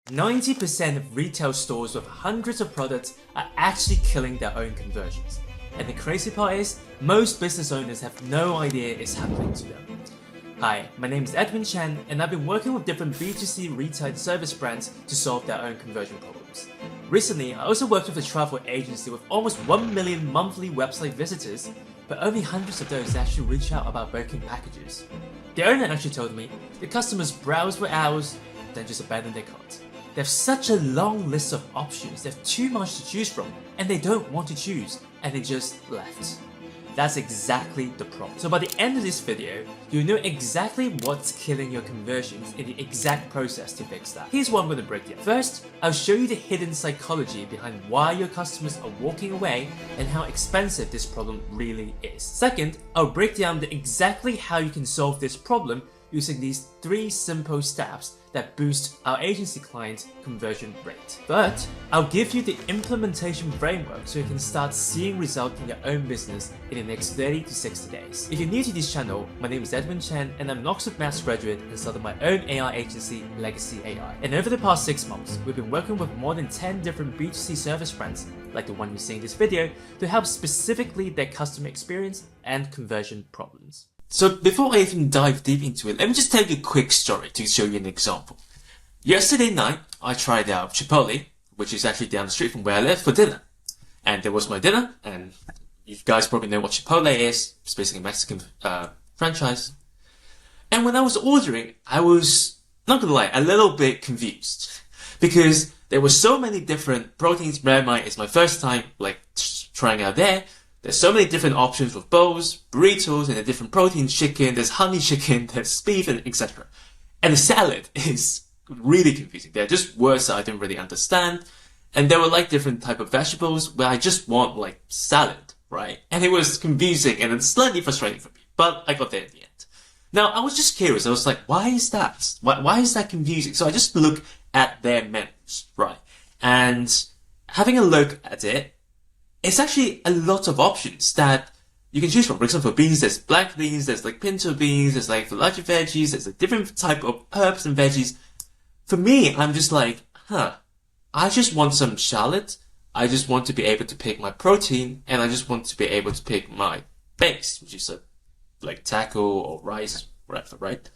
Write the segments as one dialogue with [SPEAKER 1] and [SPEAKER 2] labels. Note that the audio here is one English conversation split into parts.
[SPEAKER 1] 90% of retail stores with hundreds of products are actually killing their own conversions. And the crazy part is, most business owners have no idea it's happening to them. Hi, my name is Edwin Chen, and I've been working with different B2C retail service brands to solve their own conversion problems. Recently, I also worked with a travel agency with almost 1 million monthly website visitors, but only hundreds of those actually reach out about booking packages. The owner actually told me the customers browse for hours, then just abandon their cart. They have such a long list of options, they have too much to choose from, and they don't want to choose, and they just left. That's exactly the problem. So by the end of this video, you'll know exactly what's killing your conversions and the exact process to fix that. Here's what I'm going to break down. First, I'll show you the hidden psychology behind why your customers are walking away and how expensive this problem really is. Second, I'll break down exactly how you can solve this problem using these 3 simple steps that boost our agency clients' conversion rate. Third, I'll give you the implementation framework so you can start seeing results in your own business in the next 30 to 60 days. If you're new to this channel, my name is Edwin Chen and I'm an Oxford Maths graduate and started my own AI agency, Legacy AI. And over the past 6 months, we've been working with more than 10 different B2C service brands, like the one you see in this video, to help specifically their customer experience and conversion problems. So before I even dive deep into it, let me just tell you a quick story to show you an example. Yesterday night, I tried out Chipotle, which is actually down the street from where I live, for dinner. And there was my dinner, and you guys probably know what Chipotle is. It's basically a Mexican franchise. And when I was ordering, I was, not gonna lie, a little bit confused. Because there were so many different proteins. Bear in mind, it's my first time trying out there. There's so many different options with bowls, burritos, and the different proteins, chicken, there's honey chicken, there's beef, and etc. And the salad is really confusing. They're just words that I didn't really understand. And there were different type of vegetables where I just want salad, right? And it was confusing and it's slightly frustrating for me, but I got there in the end. Now, I was just curious. I was like, why is that? Why is that confusing? So I just look at their menus, right? And having a look at it, it's actually a lot of options that you can choose from. For example, for beans, there's black beans, there's pinto beans, there's for larger veggies, there's a different type of herbs and veggies. For me, I'm just I just want some shallot. I just want to be able to pick my protein, and I just want to be able to pick my base, which is taco or rice, whatever, right?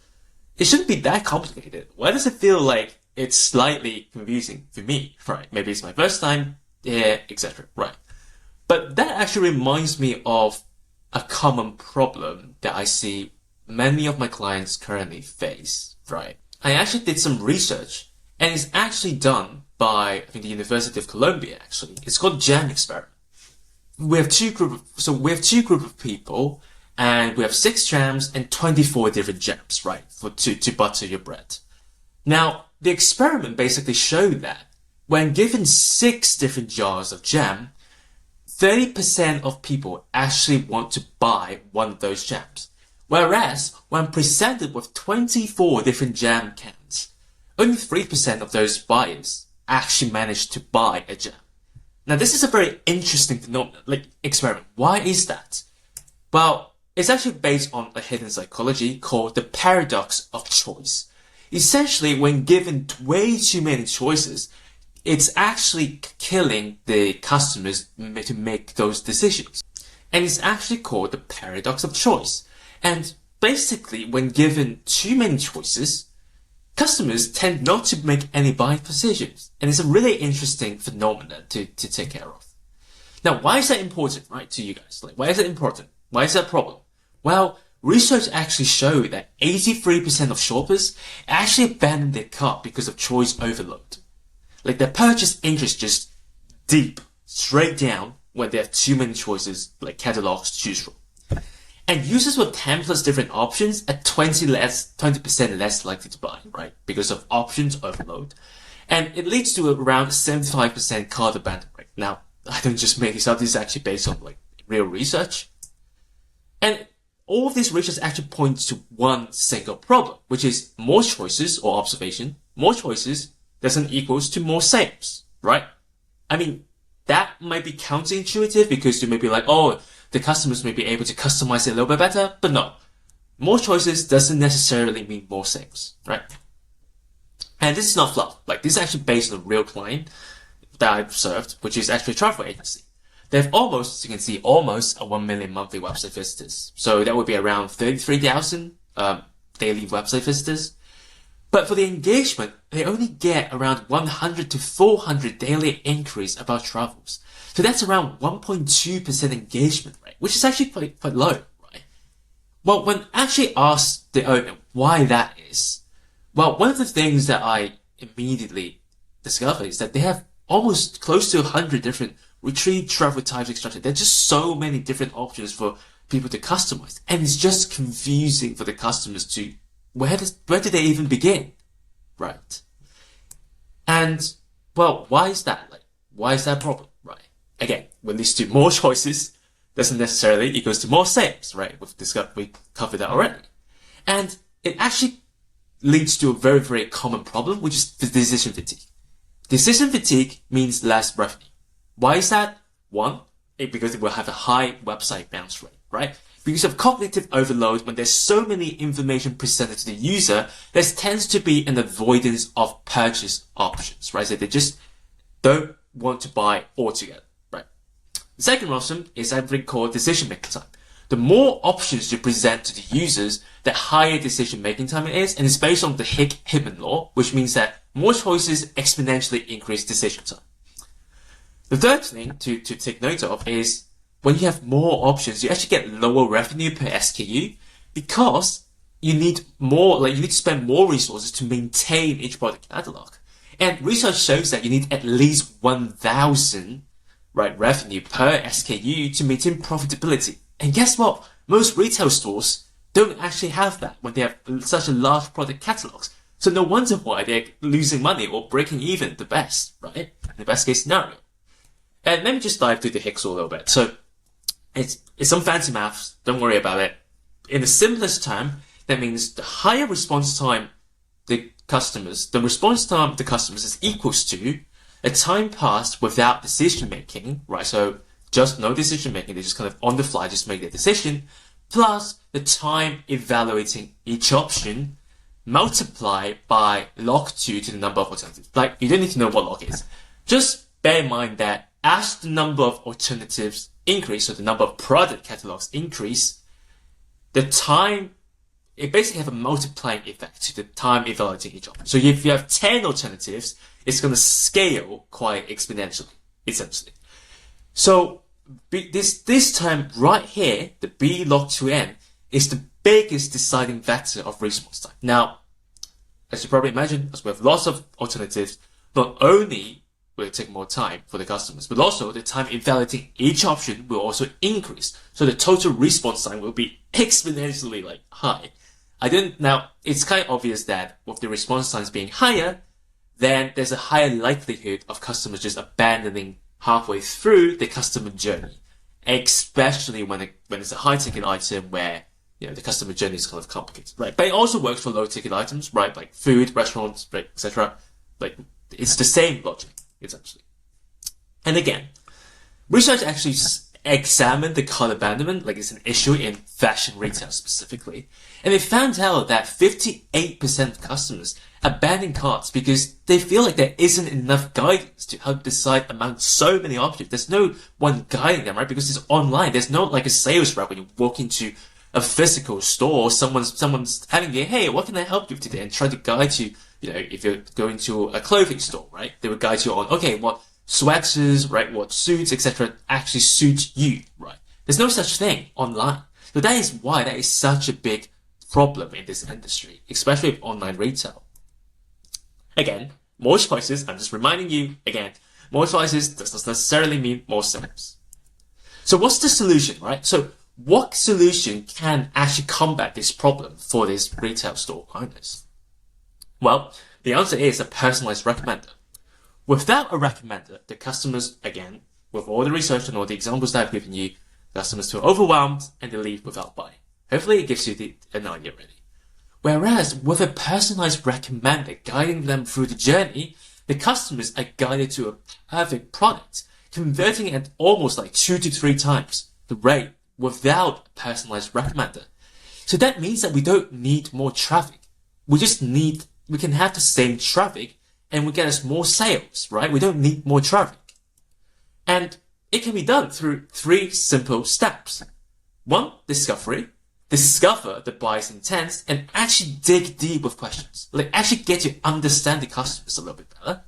[SPEAKER 1] It shouldn't be that complicated. Why does it feel like it's slightly confusing for me, right? Maybe it's my first time, yeah, etc., right? But that actually reminds me of a common problem that I see many of my clients currently face, right? I actually did some research, and it's actually done by, I think, the University of Columbia, actually. It's called Jam Experiment. We have two groups of people, and we have 6 jams and 24 different jams, right? To butter your bread. Now, the experiment basically showed that when given 6 different jars of jam, 30% of people actually want to buy one of those jams. Whereas, when presented with 24 different jam cans, only 3% of those buyers actually managed to buy a jam. Now, this is a very interesting phenomenon, experiment. Why is that? Well, it's actually based on a hidden psychology called the paradox of choice. Essentially, when given way too many choices, it's actually killing the customers to make those decisions. And it's actually called the paradox of choice. And basically, when given too many choices, customers tend not to make any buying decisions. And it's a really interesting phenomenon to take care of. Now, why is that important, right, to you guys? Why is it important? Why is that a problem? Well, research actually showed that 83% of shoppers actually abandon their cart because of choice overload. Their purchase interest just deep, straight down when they have too many choices, catalogs to choose from. And users with 10 plus different options are 20% less likely to buy, right? Because of options overload. And it leads to around 75% cart abandon rate. Now, I don't just make this up. This is actually based on real research. And all of this research actually points to one single problem, which is more choices or observation, more choices doesn't equals to more sales, right? I mean, that might be counterintuitive because you may be oh, the customers may be able to customize it a little bit better, but no. More choices doesn't necessarily mean more sales, right? And this is not fluff. Like, this is actually based on a real client that I observed, which is actually a travel agency. They have almost, as you can see, almost a 1 million monthly website visitors. So that would be around 33,000 daily website visitors. But for the engagement, they only get around 100 to 400 daily increase about travels. So that's around 1.2% engagement rate, which is actually quite low, right? Well, when actually asked the owner why that is, well, one of the things that I immediately discovered is that they have almost close to 100 different retreat travel types extracted. There are just so many different options for people to customize. And it's just confusing for the customers to, where do they even begin? Right. And, well, why is that? Like, why is that a problem? Right. Again, when leads to more choices, doesn't necessarily equals to more sales, right? We covered that already. And it actually leads to a very, very common problem, which is the decision fatigue. Decision fatigue means less revenue. Why is that? One, because it will have a high website bounce rate, right? Because of cognitive overload, when there's so many information presented to the user, there tends to be an avoidance of purchase options, right? So they just don't want to buy altogether, right? The second option is something called decision-making time. The more options you present to the users, the higher decision-making time it is, and it's based on the Hickman law, which means that more choices exponentially increase decision time. The third thing to take note of is when you have more options, you actually get lower revenue per SKU because you need to spend more resources to maintain each product catalog. And research shows that you need at least 1,000, right, revenue per SKU to maintain profitability. And guess what? Most retail stores don't actually have that when they have such a large product catalogs. So no wonder why they're losing money or breaking even at the best, right? In the best case scenario. And let me just dive through the Hicks law a little bit. So it's some fancy maths. Don't worry about it. In the simplest term, that means the higher response time the response time of the customers is equals to a time passed without decision making, right? So just no decision making. They just kind of on the fly, just make their decision, plus the time evaluating each option multiplied by log 2 to the number of alternatives. Like, you don't need to know what log is. Just bear in mind that as the number of alternatives increase, so the number of product catalogs increase, the time, it basically have a multiplying effect to the time evaluating each option. So if you have 10 alternatives, it's going to scale quite exponentially, essentially. So this time right here, the B log 2n is the biggest deciding factor of response time. Now, as you probably imagine, as we have lots of alternatives, not only will it take more time for the customers, but also the time evaluating each option will also increase. So the total response time will be exponentially high. Now, it's kind of obvious that with the response times being higher, then there's a higher likelihood of customers just abandoning halfway through the customer journey, especially when it's a high ticket item where, the customer journey is kind of complicated, right? But it also works for low ticket items, right? Like food, restaurants, right, etc. Like, it's the same logic, essentially. And again, research actually examined the cart abandonment, like it's an issue in fashion retail specifically. And they found out that 58% of customers abandon carts because they feel like there isn't enough guidance to help decide among so many options. There's no one guiding them, right? Because it's online. There's no a sales rep when you walk into a physical store, someone's telling you, hey, what can I help you with today? And try to guide you, if you're going to a clothing store, right? They would guide you on, okay, what sweaters, right? What suits, etc. actually suit you, right? There's no such thing online. So that is why that is such a big problem in this industry, especially with online retail. Again, more choices, I'm just reminding you, again, more choices does not necessarily mean more sales. So what's the solution, right? So what solution can actually combat this problem for these retail store owners? Well, the answer is a personalized recommender. Without a recommender, the customers, again, with all the research and all the examples that I've given you, customers feel overwhelmed and they leave without buying. Hopefully it gives you an idea already. Whereas with a personalized recommender guiding them through the journey, the customers are guided to a perfect product, converting it at almost 2 to 3 times the rate without a personalized recommender. So that means that we don't need more traffic. We just need we can have the same traffic and we get us more sales, right? We don't need more traffic. And it can be done through 3 simple steps. 1, discovery. Discover the buyer's intent and actually dig deep with questions. Like actually get to understand the customers a little bit better.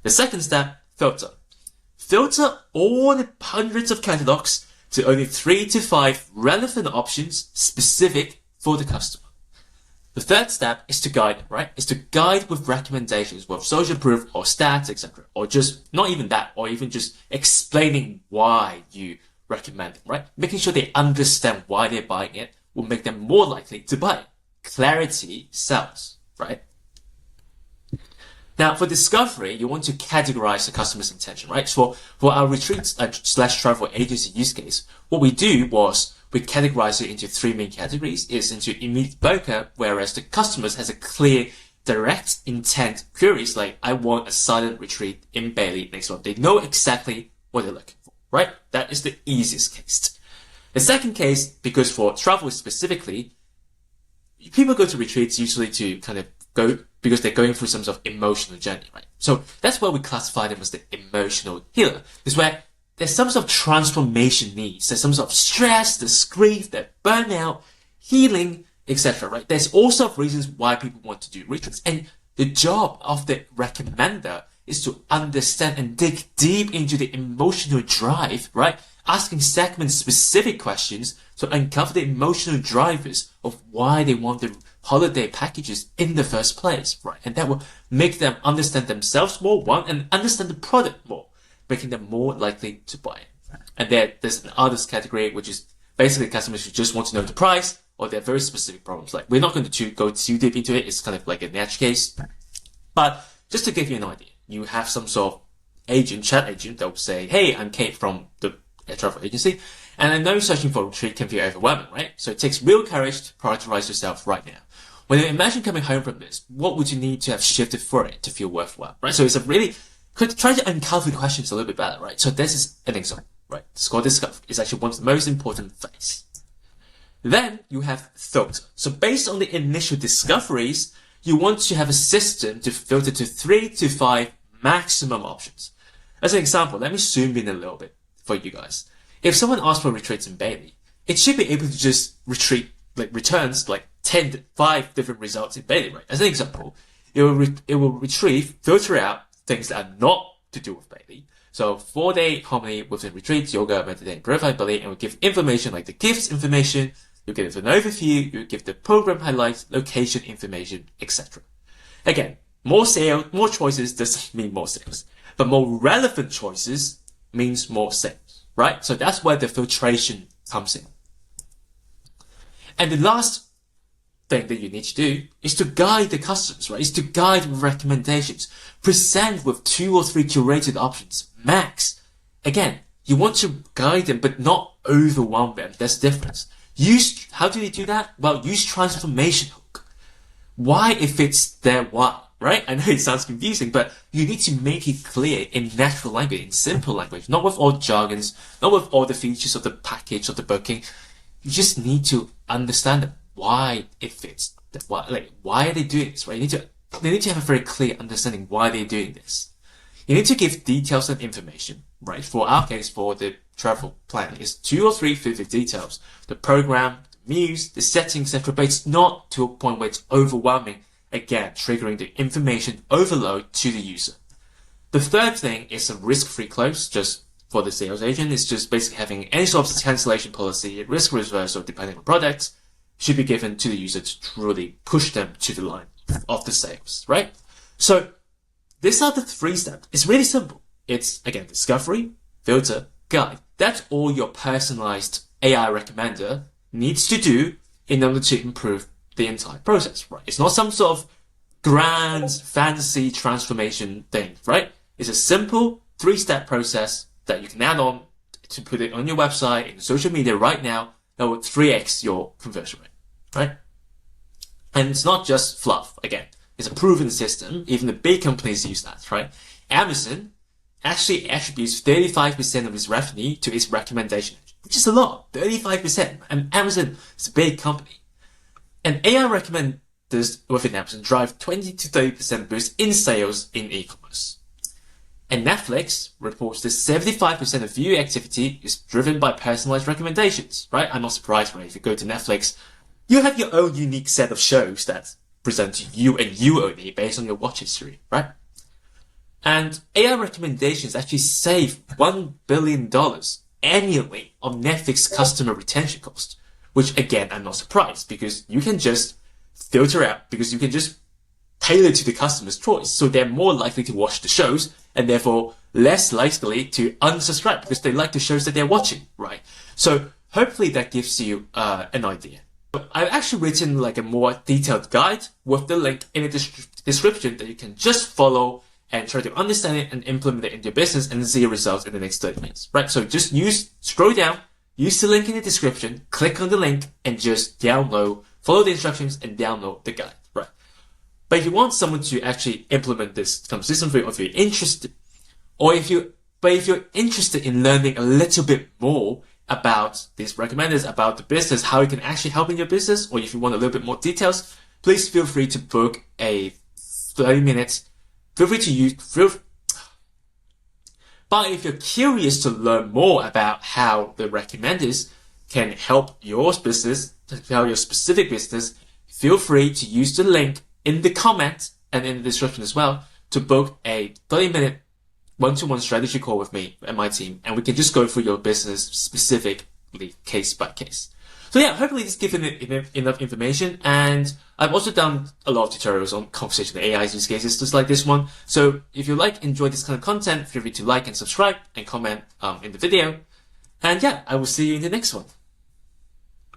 [SPEAKER 1] The second step, filter. Filter all the hundreds of catalogs to only 3 to 5 relevant options specific for the customer. The third step is to guide, right? Is to guide with recommendations, with social proof or stats, etc. Or just, not even that, or even just explaining why you recommend it, right? Making sure they understand why they're buying it will make them more likely to buy it. Clarity sells, right? Now, for discovery, you want to categorize the customer's intention, right? So for our retreat slash travel agency use case, what we do was we categorize it into 3 main categories. It's into immediate booker, whereas the customers has a clear, direct intent queries like, I want a silent retreat in Bali next month. They know exactly what they're looking for, right? That is the easiest case. The second case, because for travel specifically, people go to retreats usually to kind of go because they're going through some sort of emotional journey, right? So that's why we classify them as the emotional healer. It's where there's some sort of transformation needs. There's some sort of stress, there's grief, there's burnout, healing, etc., right? There's all sorts of reasons why people want to do retreats. And the job of the recommender is to understand and dig deep into the emotional drive, right? Asking segment-specific questions to uncover the emotional drivers of why they want the holiday packages in the first place, right? And that will make them understand themselves more, one, and understand the product more, making them more likely to buy it. And there's an others category, which is basically customers who just want to know the price or they're very specific problems. Like, we're not going to go too deep into it. It's kind of like an edge case. But just to give you an idea, you have some sort of agent, chat agent that will say, hey, I'm Kate from the travel agency, and I know searching for a retreat can be overwhelming, right? So it takes real courage to prioritize yourself right now. When you imagine coming home from this, what would you need to have shifted for it to feel worthwhile, right? So it's a really, try to uncover the questions a little bit better, right? So this is an example, right? Score discovery is actually one of the most important things. Then you have filter. So based on the initial discoveries, you want to have a system to filter to 3 to 5 maximum options. As an example, let me zoom in a little bit for you guys. If someone asks for retreats in Bali, it should be able to just returns 5 different results in Bali, right? As an example, it will retrieve, filter out things that are not to do with Bali. So 4-day harmony within retreats, yoga, meditation, purify Bali, and will give information like the gifts information, you give an overview, you give the program highlights, location information, etc. Again, more sales, more choices doesn't mean more sales, but more relevant choices means more sales, right? So that's where the filtration comes in. And the last thing that you need to do is to guide the customers, right? Is to guide with recommendations. Present with 2 or 3 curated options, max. Again, you want to guide them, but not overwhelm them. There's a difference. How do you do that? Well, use transformation hook. Why it fits their why, right? I know it sounds confusing, but you need to make it clear in natural language, in simple language, not with all jargons, not with all the features of the package, of the booking. You just need to understand why it fits. Why are they doing this, right? They need to have a very clear understanding why they're doing this. You need to give details and information, right? For our case, for the travel plan, is 2 or 3 vivid details. The program, the meals, the settings, etc. But it's not to a point where it's overwhelming, again, triggering the information overload to the user. The third thing is a risk-free close, just for the sales agent. It's just basically having any sort of cancellation policy, risk reversal, depending on products, should be given to the user to truly push them to the line of the sales, right? So these are the 3 steps. It's really simple. It's, again, discovery, filter, guide. That's all your personalized AI recommender needs to do in order to improve the entire process, right? It's not some sort of grand, fancy transformation thing, right? It's a simple 3-step process that you can add on to put it on your website, in social media right now, that will 3x your conversion rate, right? And it's not just fluff, again. It's a proven system. Even the big companies use that, right? Amazon actually attributes 35% of its revenue to its recommendation, which is a lot, 35%. And Amazon is a big company. And AI this within Amazon drive 20 to 30% boost in sales in e-commerce. And Netflix reports that 75% of view activity is driven by personalized recommendations, right? I'm not surprised, right? If you go to Netflix, you have your own unique set of shows that present to you and you only based on your watch history, right? And AI recommendations actually save $1 billion annually on Netflix customer retention cost, which again, I'm not surprised because you can just filter out, because you can just tailor to the customer's choice. So they're more likely to watch the shows and therefore less likely to unsubscribe because they like the shows that they're watching, right? So hopefully that gives you an idea. I've actually written like a more detailed guide with the link in the description that you can just follow and try to understand it and implement it in your business and see results in the next 30 minutes, right? So just scroll down, use the link in the description, click on the link and just follow the instructions and download the guide, right? But if you want someone to actually implement this kind of system for you, or if you're interested, if you're interested in learning a little bit more about these recommenders, about the business, how it can actually help in your business, or if you want a little bit more details, please feel free to book a 30 minutes. Feel free to use. But if you're curious to learn more about how the recommenders can help your business, how your specific business, feel free to use the link in the comment and in the description as well to book a 30-minute one-to-one strategy call with me and my team, and we can just go through your business specifically case by case. So yeah, hopefully this gives enough information, and I've also done a lot of tutorials on conversational AI use cases just like this one. So if you enjoy this kind of content, feel free to like and subscribe and comment in the video. And yeah, I will see you in the next one.